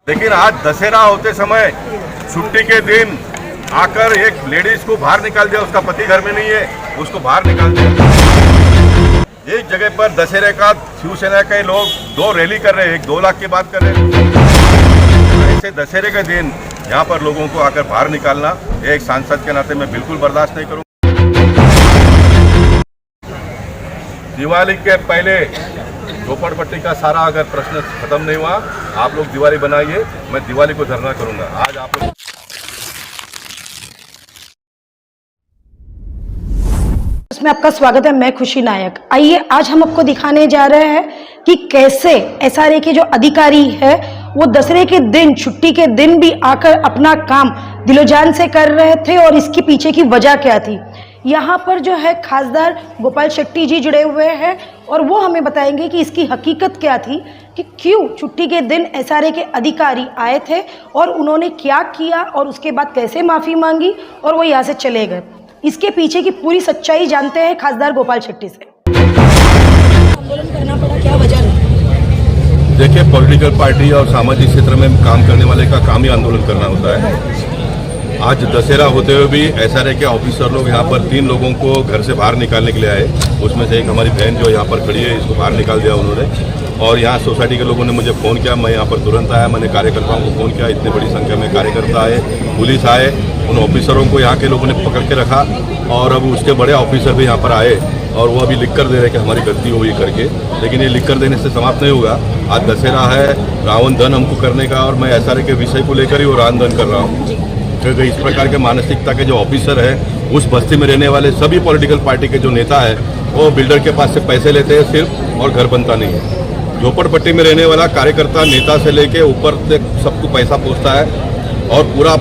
लेकिन आज दशहरा होते समय छुट्टी के दिन आकर एक लेडीज को बाहर निकाल दिया, उसका पति घर में नहीं है, उसको बाहर निकाल दिया। एक जगह पर दशहरे का शिवसेना के लोग 2 रैली कर रहे हैं, एक 2 लाख की बात कर रहे हैं। ऐसे दशहरे के दिन यहाँ पर लोगों को आकर बाहर निकालना एक सांसद के नाते मैं बिल्कुल बर्दाश्त नहीं करूँगा। दिवाली के पहले झोपड़पट्टी का सारा अगर प्रश्न खत्म नहीं हुआ, आप लोग दिवाली बनाइए, मैं दिवाली को धरना करूंगा। आज आप लोग इसमें आपका स्वागत है। मैं खुशी नायक। आइए आज हम आपको दिखाने जा रहे हैं कि कैसे एसआरए के जो अधिकारी है वो दशहरे के दिन, छुट्टी के दिन भी आकर अपना काम दिलोजान से कर रहे थे और इसके पीछे की वजह क्या थी। यहाँ पर जो है खासदार गोपाल शेट्टी जी जुड़े हुए हैं और वो हमें बताएंगे कि इसकी हकीकत क्या थी, कि क्यों छुट्टी के दिन एसआरए के अधिकारी आए थे और उन्होंने क्या किया और उसके बाद कैसे माफ़ी मांगी और वो यहाँ से चले गए। इसके पीछे की पूरी सच्चाई जानते हैं खासदार गोपाल शेट्टी से। आंदोलन करना पड़ा, क्या वजह है? देखिए, पॉलिटिकल पार्टी और सामाजिक क्षेत्र में काम करने वाले का काम ही आंदोलन करना होता है। आज दशहरा होते हुए भी एसआरए के ऑफिसर लोग यहाँ पर 3 लोगों को घर से बाहर निकालने के लिए आए। उसमें से एक हमारी बहन जो यहाँ पर खड़ी है, इसको बाहर निकाल दिया उन्होंने। और यहाँ सोसाइटी के लोगों ने मुझे फ़ोन किया, मैं यहाँ पर तुरंत आया। मैंने कार्यकर्ताओं को फ़ोन किया, इतनी बड़ी संख्या में कार्यकर्ता आए, पुलिस आए, उन ऑफिसरों को यहाँ के लोगों ने पकड़ के रखा। और अब उसके बड़े ऑफिसर भी यहाँ पर आए और वो अभी लिख कर दे रहे कि हमारी गलती हुई करके। लेकिन ये लिख कर देने से समाप्त नहीं होगा। आज दशहरा है, रावण दहन हमको करने का, और मैं एसआरए के विषय को लेकर ही वो रावण दहन कर रहा हूँ। क्योंकि इस प्रकार के मानसिकता के जो ऑफिसर है, उस बस्ती में रहने वाले सभी पॉलिटिकल पार्टी के जो नेता है, वो बिल्डर के पास से पैसे लेते हैं सिर्फ, और घर बनता नहीं है। झोपड़पट्टी में रहने वाला कार्यकर्ता नेता से लेके ऊपर तक सबको पैसा पहुँचता है और पूरा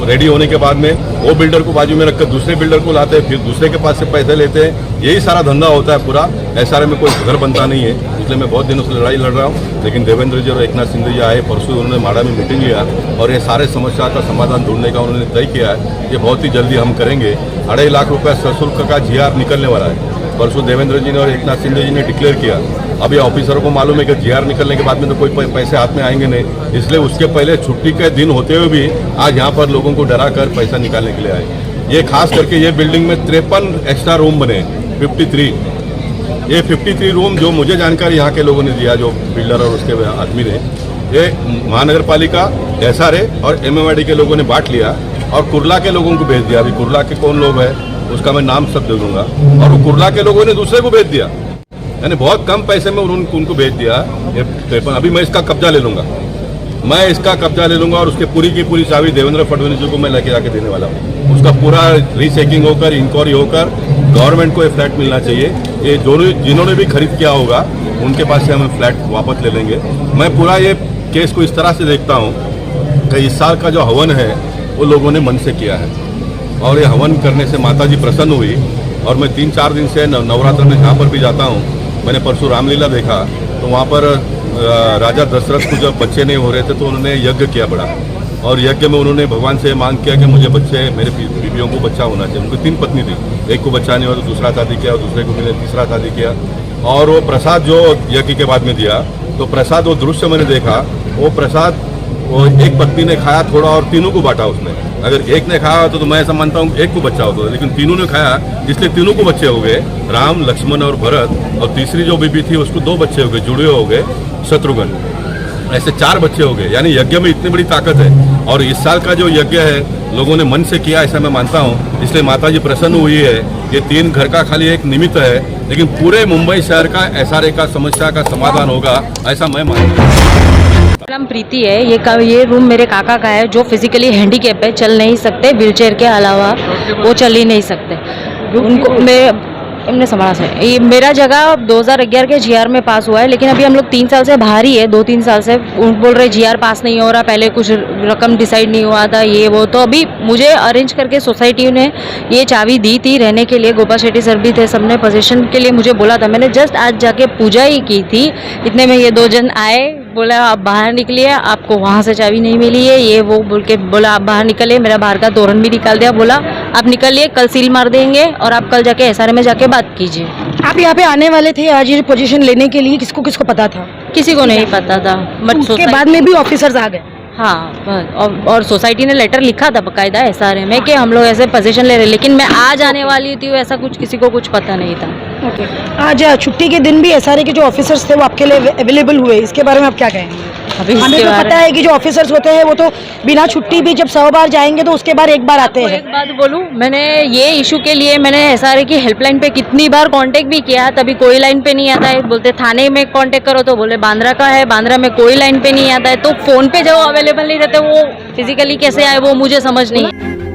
रेडी होने के बाद में वो बिल्डर को बाजू में रखकर दूसरे बिल्डर को लाते हैं, फिर दूसरे के पास से पैसे लेते हैं। यही सारा धंधा होता है पूरा। एसआरए में कोई घर बनता नहीं है। इसलिए मैं बहुत दिनों से लड़ाई लड़ रहा हूँ। लेकिन देवेंद्र जी और एकनाथ शिंदे जी आए, परसों उन्होंने माड़ा में मीटिंग लिया और ये सारे समस्या का समाधान ढूंढने का उन्होंने तय किया है। ये बहुत ही जल्दी हम करेंगे। 2.5 लाख रुपये सशुल्क का जीआर निकलने वाला है। परसों देवेंद्र जी ने और एकनाथ शिंदे जी ने डिक्लेयर किया। अभी ऑफिसरों को मालूम है कि जीआर निकलने के बाद में तो कोई पैसे हाथ में आएंगे नहीं, इसलिए उसके पहले छुट्टी के दिन होते हुए भी आज यहाँ पर लोगों को डरा कर पैसा निकालने के लिए आए। ये खास करके ये बिल्डिंग में 53 एक्स्ट्रा रूम बने, 53। ये 53 रूम जो मुझे जानकारी यहाँ के लोगों ने दिया, जो बिल्डर और उसके आदमी ने, ये महानगर पालिका, एसआरए और एमएमआईडी के लोगों ने बांट लिया और कुर्ला के लोगों को भेज दिया। अभी कुर्ला के कौन लोग है उसका मैं नाम सब दे दूंगा। और वो कुर्ला के लोगों ने दूसरे को भेज दिया, यानी बहुत कम पैसे में उनको भेज दिया। ये 53, अभी मैं इसका कब्जा ले लूंगा, और उसके पूरी की पूरी चाबी देवेंद्र फडणवीस जी को मैं लेके जाके देने वाला हूँ। उसका पूरा रीचेकिंग होकर, इंक्वायरी होकर गवर्नमेंट को ये फ्लैट मिलना चाहिए। ये जिन्होंने भी खरीद किया होगा उनके पास से हम फ्लैट वापस ले लेंगे। मैं पूरा ये केस को इस तरह से देखता हूँ कि इस साल का जो हवन है वो लोगों ने मन से किया है और ये हवन करने से माता जी प्रसन्न हुई। और मैं 3-4 दिन से नवरात्र में जहाँ पर भी जाता हूँ, मैंने परसों रामलीला देखा, तो वहाँ पर राजा दशरथ को जब बच्चे नहीं हो रहे थे तो उन्होंने यज्ञ किया बड़ा, और यज्ञ में उन्होंने भगवान से मांग किया कि मुझे बच्चे, मेरे बीवियों को बच्चा होना चाहिए। उनको 3 पत्नी थी, एक को बच्चा नहीं हुआ तो दूसरा शादी किया और दूसरे को मिले तीसरा शादी किया। और वो प्रसाद जो यज्ञ के बाद में दिया, तो प्रसाद वो दृश्य मैंने देखा, वो प्रसाद वो एक पत्नी ने खाया थोड़ा और तीनों को बांटा उसने। अगर एक ने खाया तो मैं ऐसा मानता हूँ एक को बच्चा होता था, लेकिन तीनों ने खाया इसलिए तीनों को बच्चे हो गए, राम, लक्ष्मण और भरत। और तीसरी जो बीबी थी उसको 2 बच्चे हो गए, जुड़े हो गए, शत्रुघ्न। ऐसे 4 बच्चे हो गए। यानी यज्ञ में इतनी बड़ी ताकत है। और इस साल का जो यज्ञ है लोगों ने मन से किया, ऐसा मैं मानता हूँ। इसलिए माता जी प्रसन्न हुई है। ये 3 घर का खाली एक निमित्त है, लेकिन पूरे मुंबई शहर का एसआरए का समस्या का समाधान होगा, ऐसा मैं मानता हूँ। नाम प्रीति है। ये रूम मेरे काका का है जो फिजिकली हैंडीकैप है, चल नहीं सकते, व्हीलचेयर के अलावा वो चल ही नहीं सकते। उनको हमने संभाला से ये मेरा जगह 2011 के जीआर में पास हुआ है, लेकिन अभी हम लोग 3 साल से बाहर ही है। 2-3 साल से बोल रहे जीआर पास नहीं हो रहा, पहले कुछ रकम डिसाइड नहीं हुआ था, ये वो। तो अभी मुझे अरेंज करके सोसाइटी ने ये चाबी दी थी रहने के लिए। गोपाल शेट्टी सर भी थे, सबने पोजीशन के लिए मुझे बोला था। मैंने जस्ट आज जाके पूजा ही की थी, इतने में ये 2 जन आए, बोला आप बाहर निकलिए, आपको वहाँ से चाबी नहीं मिली है, ये वो बोल के बोला आप बाहर निकलिए। मेरा बाहर का तोरण भी निकाल दिया, बोला आप निकलिए, कल सील मार देंगे और आप कल जाके एसआरए में जाके बात कीजिए। आप यहाँ पे आने वाले थे आज ये पोजीशन लेने के लिए, किसको किसको पता था? किसी को नहीं पता था, बट उसके बाद में भी ऑफिसर्स आ गए। हाँ, और सोसाइटी ने लेटर लिखा था बकायदा SRA में कि हम लोग ऐसे पोजीशन ले रहे हैं, लेकिन मैं आज आने वाली थी, ऐसा कुछ किसी को कुछ पता नहीं था। ओके, आज छुट्टी के दिन भी SRA के जो ऑफिसर्स थे वो आपके लिए अवेलेबल हुए, इसके बारे में आप क्या कहेंगे? अभी हमें इसके तो बारे पता है कि जो ऑफिसर्स होते हैं वो तो बिना छुट्टी भी जब 100 बार जाएंगे तो उसके बाद एक बार आते में हैं। एक बात बोलूं, मैंने ये इशू के लिए मैंने SRA की हेल्पलाइन पे कितनी बार कांटेक्ट भी किया, तभी कोई लाइन पे नहीं आता है। बोलते थाने में कांटेक्ट करो तो बोले बांद्रा का है, बांद्रा में कोई लाइन पे नहीं आता है। तो फोन पे जो अवेलेबल नहीं रहते वो फिजिकली कैसे आए वो मुझे समझ नहीं है।